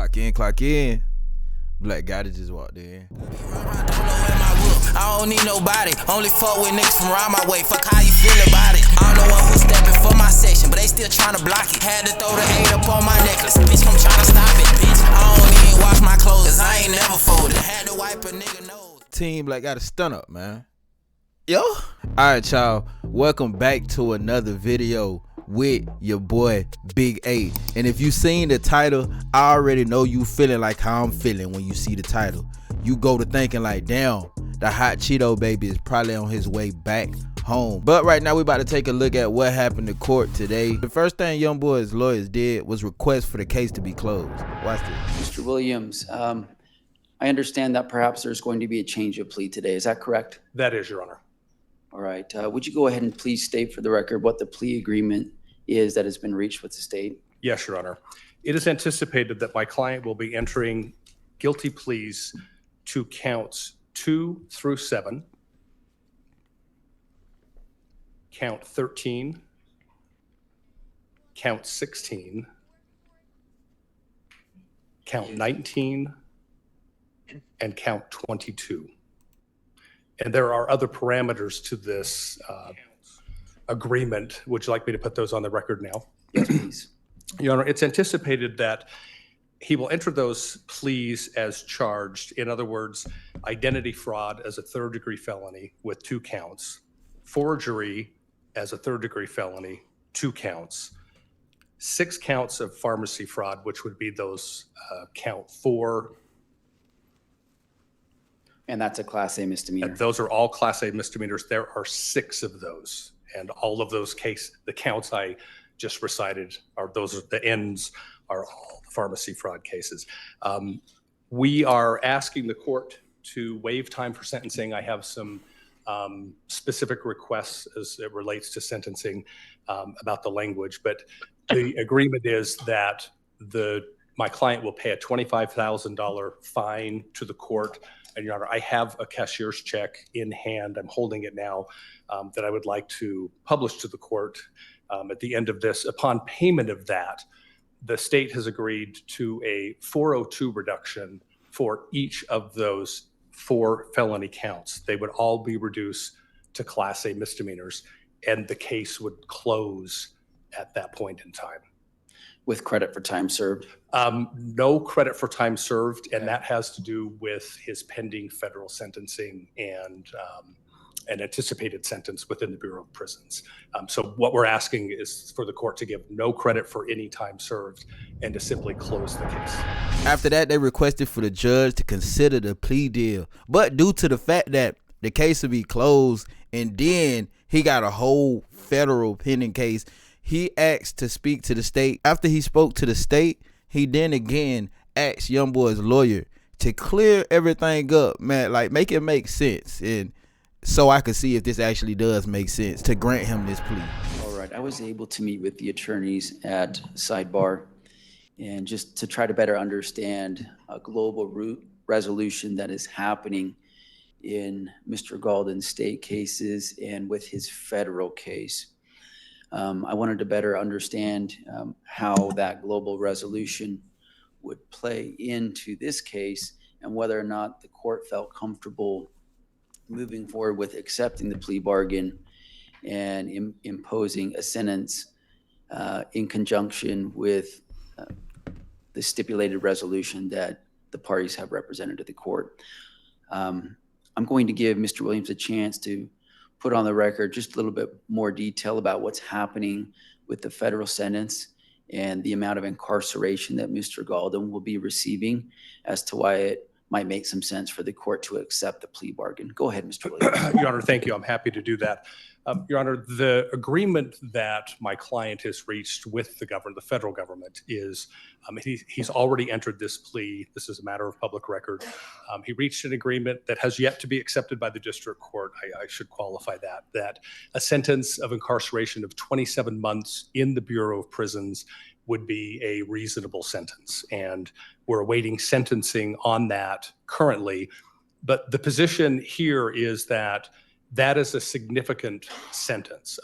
Clock in, clock in. Black guy that just walked in. I don't need nobody, only fuck with niggas from around my way. Fuck how you feel about it. I'm the one who's stepping for my section, but they still tryna block it. Had to throw the hate up on my necklace, bitch, I'm tryna stop it, bitch. I don't even wash my clothes, cause I ain't never folded. Had to wipe a nigga nose. Team Black got a stun up, man. Yo. Alright, y'all. Welcome back to another video with your boy Big A. And if you seen the title, I already know you feeling like how I'm feeling when you see the title. You go to thinking like, damn, the hot Cheeto baby is probably on his way back home. But right now we about to take a look at what happened in court today. The first thing Youngboy's lawyers did was request for the case to be closed. Watch this. Mr. Williams, I understand that perhaps there's going to be a change of plea today. Is that correct? That is, Your Honor. All right. Would you go ahead and please state for the record what the plea agreement is that has been reached with the state? Yes, Your Honor. It is anticipated that my client will be entering guilty pleas to counts 2 through 7, count 13, count 16, count 19, and count 22. And there are other parameters to this agreement. Would you like me to put those on the record now? Yes, please. Your Honor, it's anticipated that he will enter those pleas as charged. In other words, identity fraud as a third-degree felony with 2 counts, forgery as a third-degree felony, 2 counts, 6 counts of pharmacy fraud, which would be those count 4. And that's a Class A misdemeanor. Those are all Class A misdemeanors. There are 6 of those, and all of those the counts I just recited are the ends are all the pharmacy fraud cases. We are asking the court to waive time for sentencing. I have some specific requests as it relates to sentencing about the language, but the agreement is that my client will pay a $25,000 fine to the court. And Your Honor, I have a cashier's check in hand. I'm holding it now that I would like to publish to the court at the end of this. Upon payment of that, the state has agreed to a 402 reduction for each of those 4 felony counts. They would all be reduced to Class A misdemeanors, and the case would close at that point in time. With credit for time served? No credit for time served, and that has to do with his pending federal sentencing and an anticipated sentence within the Bureau of Prisons. So what we're asking is for the court to give no credit for any time served and to simply close the case. After that, they requested for the judge to consider the plea deal. But due to the fact that the case will be closed and then he got a whole federal pending case, he asked to speak to the state. After he spoke to the state, he then again asked Youngboy's lawyer to clear everything up, man, like make it make sense. And so I could see if this actually does make sense to grant him this plea. All right. I was able to meet with the attorneys at Sidebar and just to try to better understand a global resolution that is happening in Mr. Gaulden's state cases and with his federal case. I wanted to better understand how that global resolution would play into this case and whether or not the court felt comfortable moving forward with accepting the plea bargain and imposing a sentence in conjunction with the stipulated resolution that the parties have represented to the court. I'm going to give Mr. Williams a chance to put on the record just a little bit more detail about what's happening with the federal sentence and the amount of incarceration that Mr. Gaulden will be receiving as to why it might make some sense for the court to accept the plea bargain. Go ahead, Mr. Williams. Your Honor, thank you. I'm happy to do that. Your Honor, the agreement that my client has reached with the federal government is he's already entered this plea. This is a matter of public record. He reached an agreement that has yet to be accepted by the district court. I should qualify that a sentence of incarceration of 27 months in the Bureau of Prisons would be a reasonable sentence. And we're awaiting sentencing on that currently. But the position here is that That is a significant sentence.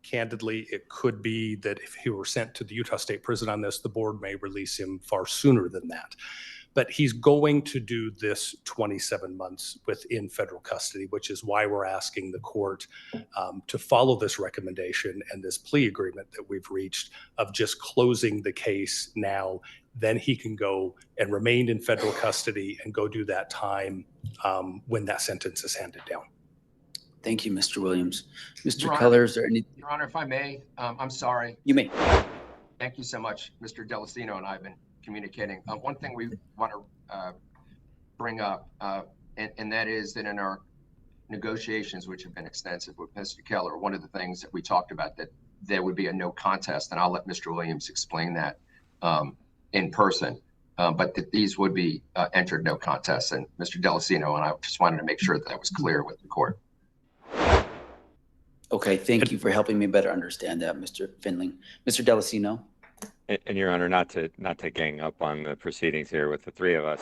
Candidly, it could be that if he were sent to the Utah State Prison on this, the board may release him far sooner than that. But he's going to do this 27 months within federal custody, which is why we're asking the court to follow this recommendation and this plea agreement that we've reached of just closing the case now. Then he can go and remain in federal custody and go do that time when that sentence is handed down. Thank you, Mr. Williams. Mr. Your Keller, Honor, is there any? Your Honor, if I may, I'm sorry. You may. Thank you so much. Mr. Delacino and I have been communicating. One thing we want to bring up, and that is that in our negotiations, which have been extensive with Mr. Keller, one of the things that we talked about that there would be a no contest, and I'll let Mr. Williams explain that in person, but that these would be entered no contest. And Mr. Delacino and I just wanted to make sure that was clear with the court. Okay, thank you for helping me better understand that, Mr. Finley. Mr. Delacino. And Your Honor, not to gang up on the proceedings here with the three of us,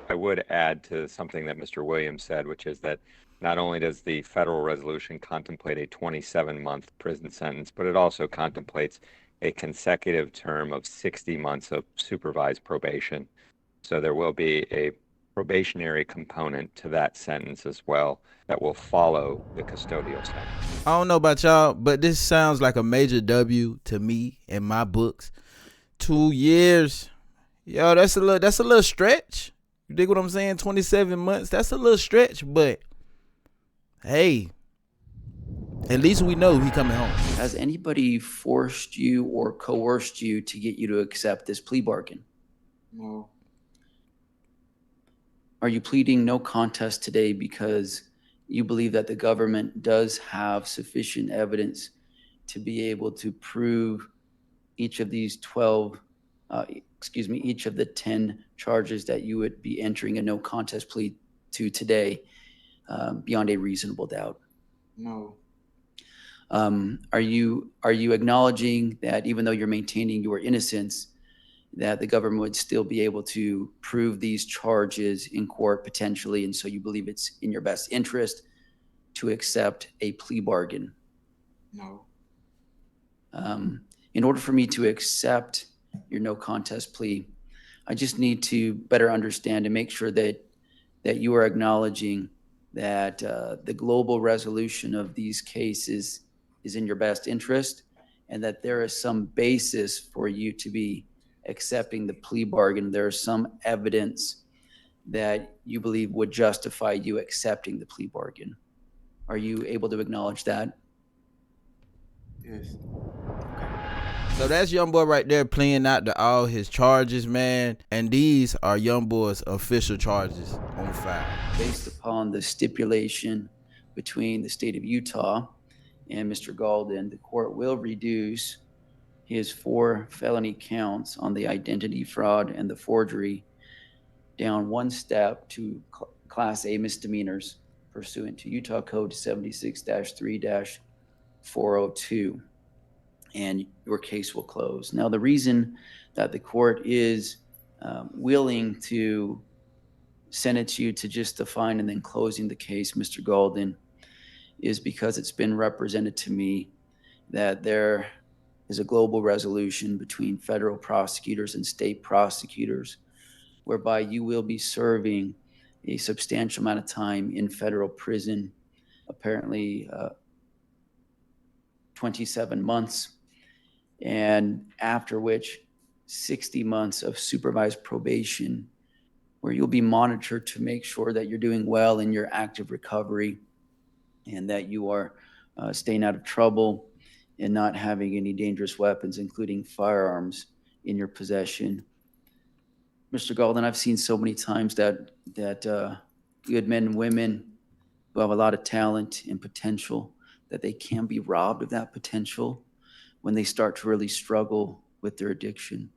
I would add to something that Mr. Williams said, which is that not only does the federal resolution contemplate a 27-month prison sentence, but it also contemplates a consecutive term of 60 months of supervised probation. So there will be a probationary component to that sentence as well that will follow the custodial sentence. I don't know about y'all, but this sounds like a major W to me in my books. 2 years, yo, that's a little stretch. You dig what I'm saying? 27 months, that's a little stretch, but hey, at least we know he coming home. Has anybody forced you or coerced you to get you to accept this plea bargain? No. Are you pleading no contest today because you believe that the government does have sufficient evidence to be able to prove each of these each of the 10 charges that you would be entering a no contest plea to today beyond a reasonable doubt? No. Are you acknowledging that even though you're maintaining your innocence, that the government would still be able to prove these charges in court potentially, and so you believe it's in your best interest to accept a plea bargain? No. In order for me to accept your no contest plea, I just need to better understand and make sure that you are acknowledging that the global resolution of these cases is in your best interest, and that there is some basis for you to be accepting the plea bargain. There is some evidence that you believe would justify you accepting the plea bargain. Are you able to acknowledge that? Yes. So that's Youngboy right there playing out all his charges, man. And these are Youngboy's official charges on file. Based upon the stipulation between the state of Utah and Mr. Galden, the court will reduce his 4 felony counts on the identity fraud and the forgery down 1 step to Class A misdemeanors pursuant to Utah Code 76-3-402. And your case will close. Now, the reason that the court is willing to sentence you to just the fine and then closing the case, Mr. Galden, is because it's been represented to me that there is a global resolution between federal prosecutors and state prosecutors whereby you will be serving a substantial amount of time in federal prison, apparently 27 months, and after which 60 months of supervised probation, where you'll be monitored to make sure that you're doing well in your active recovery and that you are staying out of trouble and not having any dangerous weapons, including firearms, in your possession. Mr. Galden, I've seen so many times that good men and women who have a lot of talent and potential, that they can be robbed of that potential when they start to really struggle with their addiction.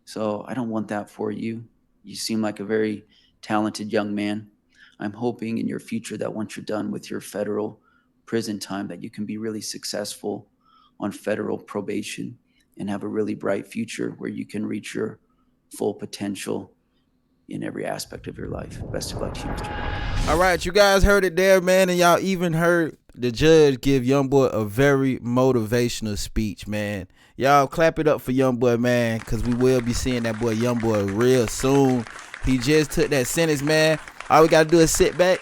So I don't want that for you. You seem like a very talented young man. I'm hoping in your future that once you're done with your federal prison time, that you can be really successful on federal probation and have a really bright future where you can reach your full potential in every aspect of your life. Best of luck to you, Mr. Youngboy. All right, you guys heard it there, man, and y'all even heard the judge give Youngboy a very motivational speech, man. Y'all clap it up for Youngboy, man, because we will be seeing that boy Youngboy real soon. He just took that sentence, man. All we got to do is sit back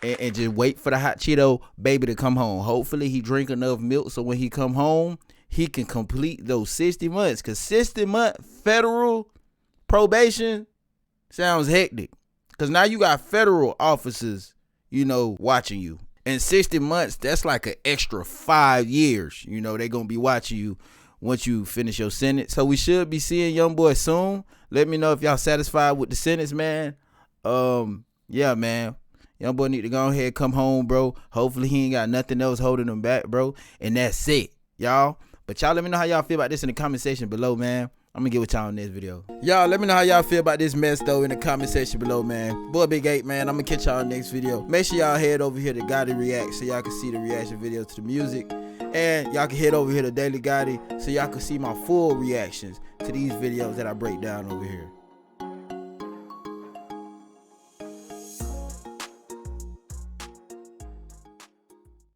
and just wait for the hot Cheeto baby to come home. Hopefully he drink enough milk so when he come home, he can complete those 60 months. Because 60-month federal probation sounds hectic. Because now you got federal officers, you know, watching you. And 60 months, that's like an extra 5 years. You know, they're going to be watching you once you finish your sentence. So we should be seeing Youngboy soon. Let me know if y'all satisfied with the sentence, man. Yeah, man. Youngboy need to go ahead and come home, bro. Hopefully he ain't got nothing else holding him back, bro. And that's it, y'all. But y'all let me know how y'all feel about this in the comment section below, man. I'm gonna get with y'all in this video. Y'all let me know how y'all feel about this mess though in the comment section below, man. Boy Big 8, man. I'm gonna catch y'all in the next video. Make sure y'all head over here to Gotti React so y'all can see the reaction videos to the music. And y'all can head over here to Daily Gotti so y'all can see my full reactions to these videos that I break down over here.